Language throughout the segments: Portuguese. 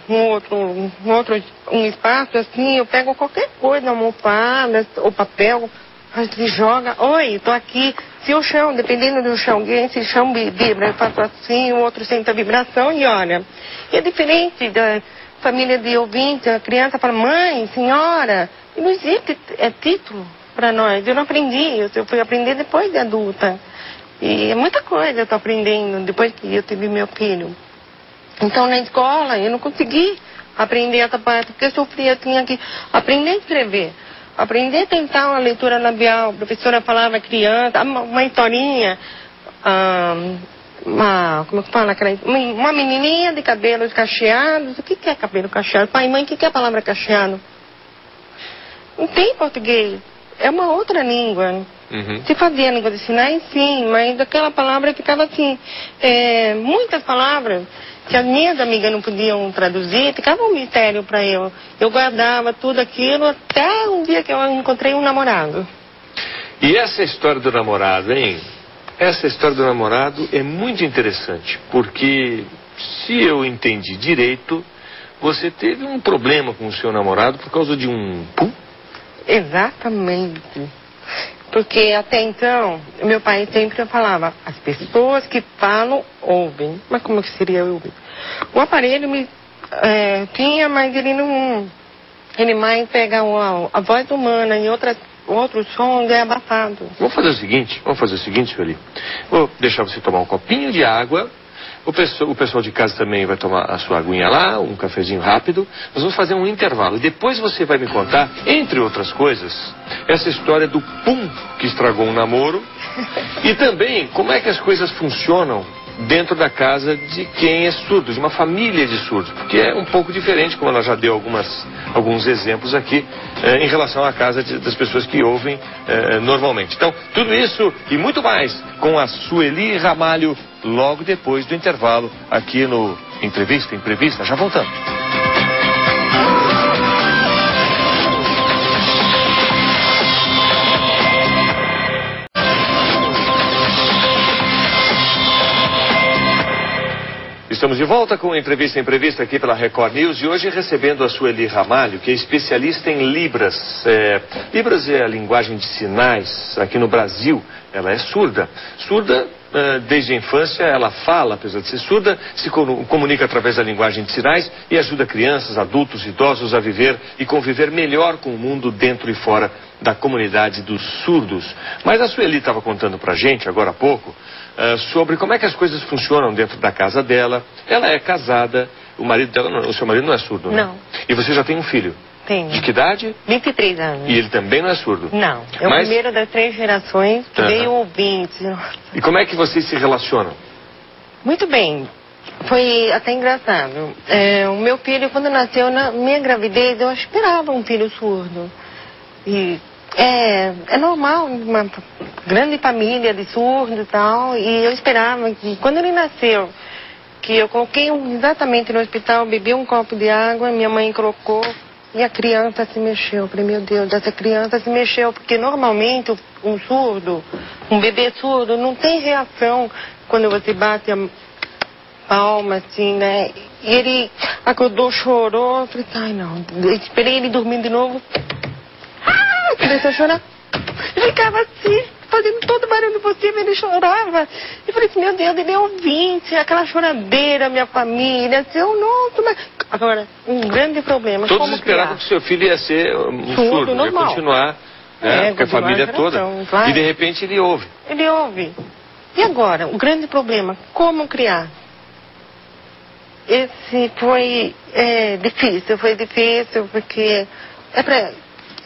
um espaço assim, eu pego qualquer coisa, almofada ou papel, a gente joga, oi, tô aqui. Se o chão, dependendo do chão, se o chão vibra, eu faço assim, o outro sente a vibração e olha. E é diferente da família de ouvinte, a criança fala, mãe, senhora, e não existe título para nós. Eu não aprendi, eu fui aprender depois de adulta. E é muita coisa eu tô aprendendo depois que eu tive meu filho. Então na escola eu não consegui aprender essa parte, porque eu sofria, eu tinha que aprender a escrever. Aprender a tentar uma leitura labial, a professora falava criança, uma historinha, como que fala? Uma menininha de cabelos cacheados. O que é cabelo cacheado? Pai e mãe, o que é a palavra cacheado? Não tem português, é uma outra língua. Uhum. Se fazia a língua de sinais, sim, mas aquela palavra ficava assim, muitas palavras que as minhas amigas não podiam traduzir, ficava um mistério para eu. Eu guardava tudo aquilo até um dia que eu encontrei um namorado. E essa história do namorado, hein? Essa história do namorado é muito interessante, porque se eu entendi direito, você teve um problema com o seu namorado por causa de um pum? Exatamente. Porque até então, meu pai sempre falava, as pessoas que falam, ouvem. Mas como que seria ouvir? O aparelho tinha, mas ele não... Ele mais pega a voz humana e outros sons é abafado. Vamos fazer o seguinte, Sueli. Vou deixar você tomar um copinho de água. O pessoal de casa também vai tomar a sua aguinha lá, um cafezinho rápido. Nós vamos fazer um intervalo. E depois você vai me contar, entre outras coisas, essa história do pum que estragou um namoro. E também como é que as coisas funcionam dentro da casa de quem é surdo, de uma família de surdos. Porque é um pouco diferente, como ela já deu alguns exemplos aqui, em relação à casa das pessoas que ouvem normalmente. Então, tudo isso e muito mais com a Sueli Ramalho, logo depois do intervalo, aqui no Entrevista, já voltamos. Estamos de volta com Entrevista aqui pela Record News e hoje recebendo a Sueli Ramalho, que é especialista em Libras. Libras é a linguagem de sinais aqui no Brasil. Ela é surda. Desde a infância, ela fala, apesar de ser surda, se comunica através da linguagem de sinais e ajuda crianças, adultos, idosos a viver e conviver melhor com o mundo dentro e fora da comunidade dos surdos. Mas a Sueli estava contando pra gente, agora há pouco, sobre como é que as coisas funcionam dentro da casa dela. Ela é casada, o seu marido não é surdo, né? Não. E você já tem um filho? Tenho. De que idade? 23 anos. E ele também não é surdo? Não. É o primeiro das 3 gerações que veio ouvinte. E como é que vocês se relacionam? Muito bem. Foi até engraçado. O meu filho, quando nasceu, na minha gravidez, eu esperava um filho surdo. E é normal, uma grande família de surdos e tal. E eu esperava que, quando ele nasceu, que eu coloquei exatamente no hospital, bebi um copo de água, minha mãe colocou... E a criança se mexeu. Eu falei, meu Deus, essa criança se mexeu. Porque normalmente um surdo, um bebê surdo, não tem reação quando você bate a palma, assim, né? E ele acordou, chorou. Eu falei, ai não. Eu esperei ele dormir de novo. Começou a chorar. Eu ficava assim, fazendo todo o barulho possível, ele chorava. Eu falei assim, meu Deus, ele é ouvinte, aquela choradeira, minha família, assim, nossa, mas... Agora, um grande problema. Todos esperavam que seu filho ia ser um surdo, ia continuar, né, com a família toda. E de repente ele ouve. Ele ouve. E agora, o grande problema, como criar? Esse foi difícil, porque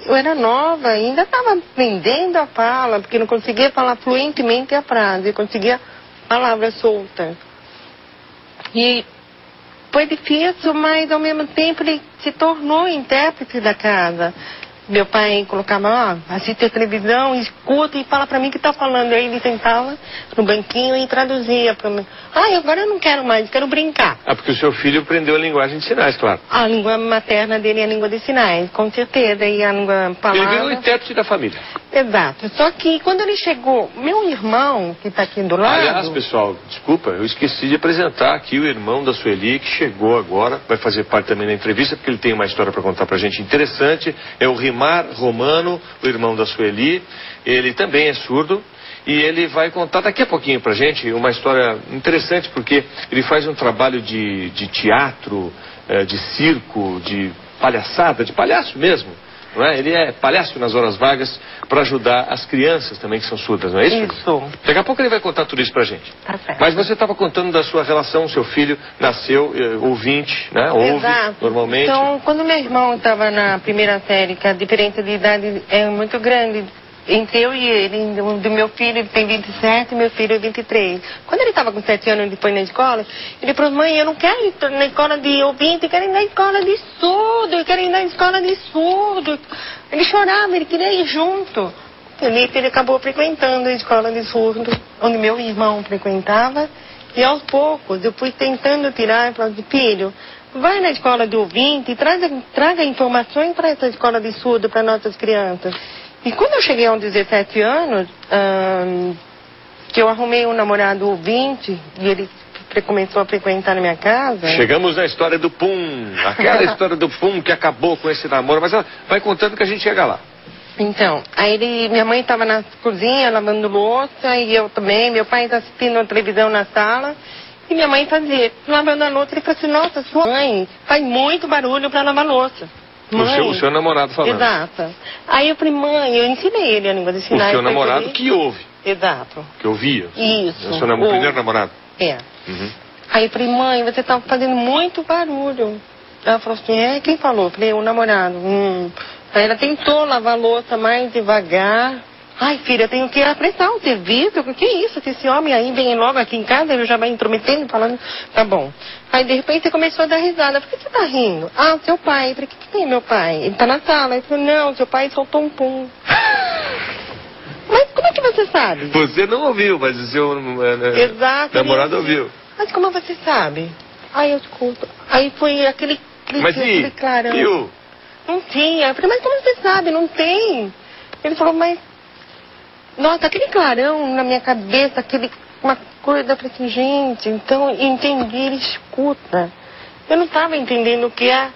eu era nova, ainda estava aprendendo a fala, porque não conseguia falar fluentemente a frase, eu conseguia palavras soltas. E foi difícil, mas ao mesmo tempo ele se tornou intérprete da casa. Meu pai colocava, assiste a televisão, escuta e fala pra mim que tá falando. Aí ele sentava no banquinho e traduzia pra mim. Agora eu não quero mais, quero brincar. Ah, porque o seu filho aprendeu a linguagem de sinais, claro. A língua materna dele é a língua de sinais, com certeza, e a língua palavra... Ele virou o intérprete da família. Exato. Só que quando ele chegou, meu irmão, que está aqui do lado... Aliás, pessoal, desculpa, eu esqueci de apresentar aqui o irmão da Sueli, que chegou agora, vai fazer parte também da entrevista, porque ele tem uma história para contar pra gente interessante. É o Rimar Romano, o irmão da Sueli. Ele também é surdo. E ele vai contar daqui a pouquinho pra gente uma história interessante, porque ele faz um trabalho de teatro, de circo, de palhaçada, de palhaço mesmo. Não é? Ele é palhaço nas horas vagas para ajudar as crianças também que são surdas, não é isso? Isso. Daqui a pouco ele vai contar tudo isso pra gente. Tá certo. Mas você estava contando da sua relação, seu filho nasceu ouvinte, né? Ouve normalmente. Então, quando meu irmão estava na primeira série, que a diferença de idade é muito grande entre eu e ele, do meu filho, ele tem 27 e meu filho é 23. Quando ele estava com 7 anos, ele foi na escola, ele falou: mãe, eu não quero ir na escola de ouvinte, eu quero ir na escola de surdo, eu quero ir na escola de surdo. Ele chorava, ele queria ir junto. Ele acabou frequentando a escola de surdo, onde meu irmão frequentava, e aos poucos eu fui tentando tirar, e falei: filho, vai na escola de ouvinte e traga informações para essa escola de surdo para nossas crianças. E quando eu cheguei aos 17 anos, que eu arrumei um namorado ouvinte, e ele começou a frequentar na minha casa... Chegamos na história do Pum, aquela história do Pum que acabou com esse namoro, mas ela vai contando que a gente chega lá. Então, aí minha mãe estava na cozinha lavando louça, e eu também, meu pai está assistindo a televisão na sala, e minha mãe fazia, lavando a louça, ele falou assim: nossa, sua mãe faz muito barulho para lavar louça. Mãe. O seu namorado falando. Exato. Aí eu falei: mãe, eu ensinei ele a língua de sinais. O seu namorado que ouve. Exato. Que ouvia. Isso. O seu primeiro namorado. É. Uhum. Aí eu falei: mãe, você tá fazendo muito barulho. Ela falou assim: quem falou? Eu falei: o namorado. Aí ela tentou lavar a louça mais devagar. Ai, filha, eu tenho que apressar o serviço. O que é isso? Que esse homem aí vem logo aqui em casa, ele já vai intrometendo, falando, tá bom. Aí, de repente, você começou a dar risada. Por que você tá rindo? Ah, seu pai. Eu falei: o que é meu pai? Ele tá na sala. Ele falou: não, seu pai soltou um pum. Mas como é que você sabe? Você não ouviu, mas o seu namorado ouviu. Mas como você sabe? Aí eu escuto. Aí foi aquele clarão. E o? Não tinha. Eu falei: mas como você sabe? Não tem. Ele falou: mas... nossa, aquele clarão na minha cabeça, uma coisa, eu falei assim: gente, então eu entendi, ele escuta. Eu não estava entendendo o que é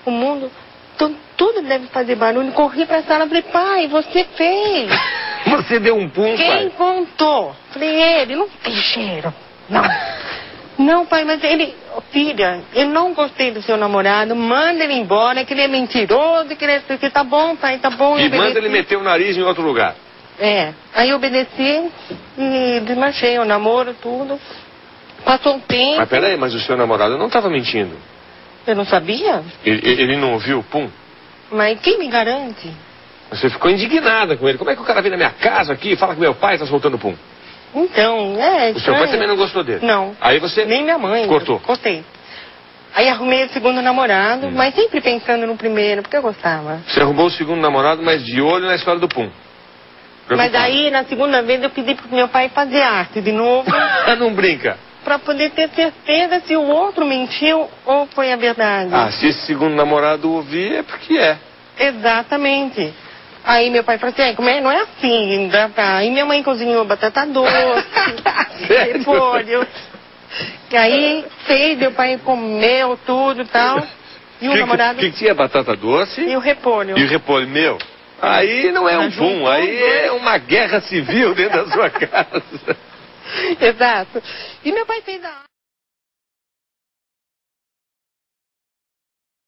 o mundo. Então tudo deve fazer barulho. Corri pra sala e falei: pai, você fez. Você deu um pum, Quem pai? Quem contou? Falei: ele, não tem cheiro. Não. Não, pai, mas ele... filha, eu não gostei do seu namorado, manda ele embora, que ele é mentiroso, que ele é... que tá bom, pai, tá bom. E manda ele meter o nariz em outro lugar. Aí eu obedeci e desmanchei o namoro, tudo. Passou um tempo. Mas peraí, mas o seu namorado não estava mentindo. Eu não sabia? Ele não ouviu o pum? Mas quem me garante? Você ficou indignada com ele. Como é que o cara vem na minha casa aqui e fala que meu pai está soltando pum? Então, O seu pai também não gostou dele? Não. Aí você... nem minha mãe. Cortou? Cortei. Aí arrumei o segundo namorado, mas sempre pensando no primeiro, porque eu gostava. Você arrumou o segundo namorado, mas de olho na história do pum. Mas aí, na segunda vez, eu pedi pro meu pai fazer arte de novo. Não brinca. Pra poder ter certeza se o outro mentiu ou foi a verdade. Ah, se esse segundo namorado ouvir, é porque é. Exatamente. Aí meu pai falou assim: como é? Não é assim. Aí minha mãe cozinhou batata doce, repolho. E aí fez, meu pai comeu tudo e tal. E o namorado... que tinha batata doce? E o repolho. E o repolho, meu? Aí não é um pum, aí é uma guerra civil dentro da sua casa. Exato. E meu pai fez a...